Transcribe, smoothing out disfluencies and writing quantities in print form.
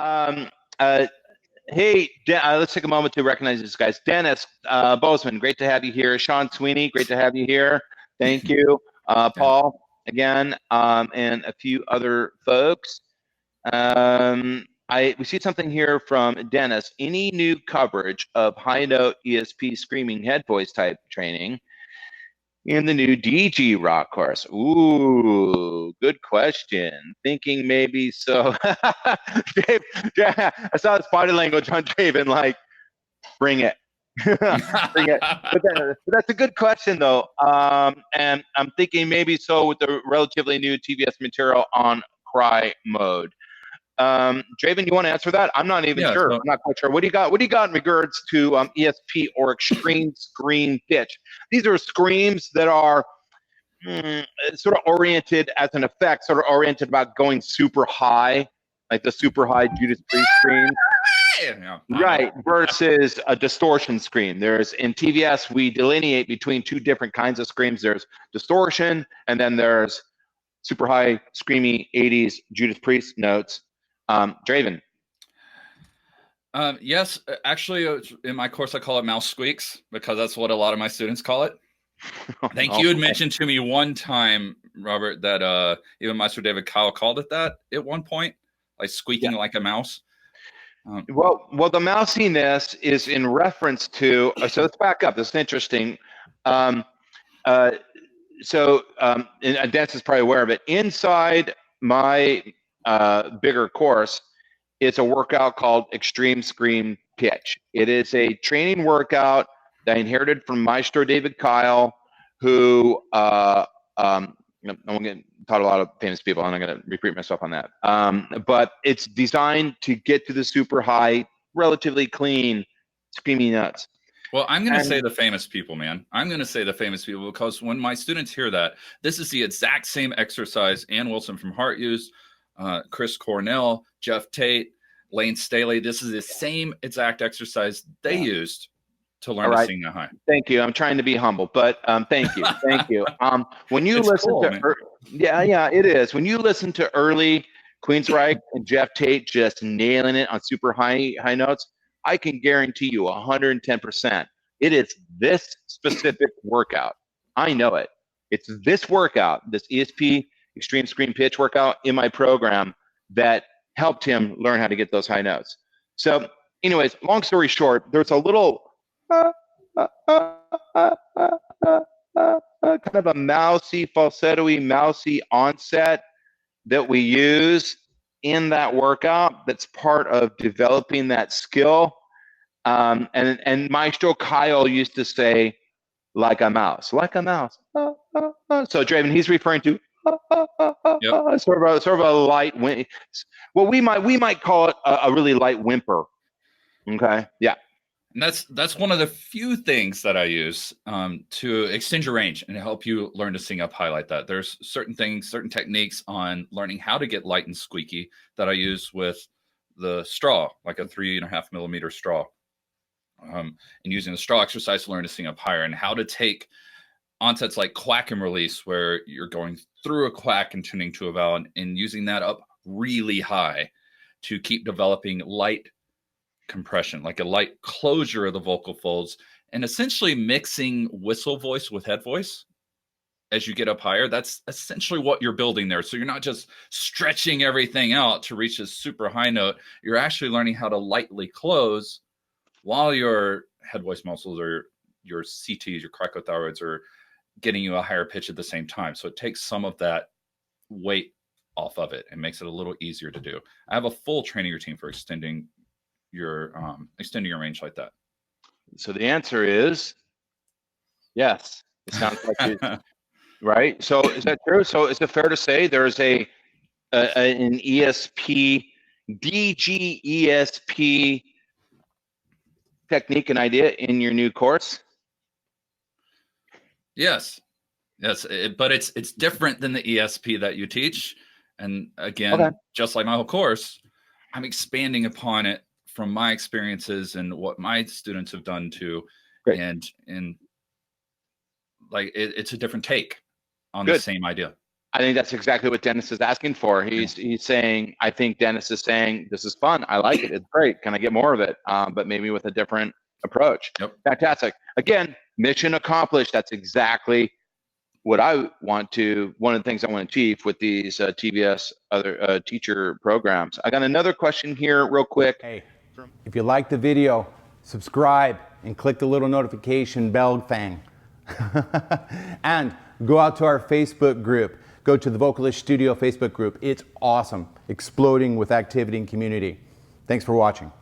Um, hey, let's take a moment to recognize these guys. Dennis Bozeman, great to have you here. Sean Sweeney, great to have you here. Thank you. Paul, again, and a few other folks. We see something here from Dennis. Any new coverage of high note ESP screaming head voice type training in the new DG rock course? Ooh, good question. Thinking maybe so. Dave, yeah, I saw his body language on Dave and like, bring it. Bring it. But that's a good question though. And I'm thinking maybe so with the relatively new TVS material on cry mode. Draven, you want to answer that? I'm not even sure. I'm not quite sure. What do you got? What do you got in regards to ESP or extreme scream pitch? These are screams that are sort of oriented as an effect, sort of oriented about going super high, like the super high Judas Priest scream. Right, versus a distortion scream. In TVS, we delineate between two different kinds of screams. There's distortion, and then there's super high, screamy 80s Judas Priest notes. Draven. Yes, actually, in my course, I call it mouse squeaks because that's what a lot of my students call it. I think you had mentioned to me one time, Robert, that even Maestro David Kyle called it that at one point, like squeaking like a mouse. Well, the mousiness is in reference to. So let's back up. This is interesting. And Dennis is probably aware of it. Inside my bigger course, it's a workout called Extreme Scream Pitch. It is a training workout that I inherited from Maestro David Kyle, who I'm going to taught a lot of famous people, and I'm going to repeat myself on that. But it's designed to get to the super high, relatively clean, screaming notes. Well, I'm going to say the famous people, man. I'm going to say the famous people because when my students hear that, this is the exact same exercise Ann Wilson from Heart used, Chris Cornell, Jeff Tate, Lane Staley. This is the same exact exercise they used to learn to sing that high. Thank you. I'm trying to be humble, but thank you. Thank you. When you listen to it is. When you listen to early Queensryche and Jeff Tate just nailing it on super high notes, I can guarantee you 110%. It is this specific workout. I know it. It's this workout, this ESP Extreme Scream Pitch workout in my program that helped him learn how to get those high notes. So anyways, long story short, there's a little kind of a mousy, falsetto-y, mousy onset that we use in that workout that's part of developing that skill. And Maestro Kyle used to say, like a mouse, like a mouse. So Draven, he's referring to sort of a light, well, we might call it a really light whimper. Okay, yeah. And that's one of the few things that I use to extend your range and help you learn to sing up high like that. There's certain things, certain techniques on learning how to get light and squeaky that I use with the straw, like a 3.5 millimeter straw. And using the straw exercise to learn to sing up higher, and how to take onsets like quack and release, where you're going through a quack and tuning to a vowel, and using that up really high to keep developing light compression, like a light closure of the vocal folds, and essentially mixing whistle voice with head voice as you get up higher. That's essentially what you're building there. So you're not just stretching everything out to reach a super high note. You're actually learning how to lightly close while your head voice muscles or your CTs, your cricothyroids, are getting you a higher pitch at the same time. So it takes some of that weight off of it and makes it a little easier to do. I have a full training routine for extending your range like that. So the answer is yes. It sounds like it, right? So is that true? So is it fair to say there's an ESP, DG ESP technique and idea in your new course? Yes, but it's different than the ESP that you teach. And again, just like my whole course, I'm expanding upon it from my experiences and what my students have done too. Great. And like it's a different take on the same idea. I think that's exactly what Dennis is asking for. He's saying, I think Dennis is saying, this is fun. I like it. It's great. Can I get more of it? But maybe with a different approach. Yep. Fantastic. Again, mission accomplished. That's exactly what I want to, one of the things I want to achieve with these TVS other teacher programs. I got another question here real quick. Hey, if you like the video, subscribe and click the little notification bell thing. And go out to our Facebook group. Go to the Vocalist Studio Facebook group. It's awesome, exploding with activity and community. Thanks for watching.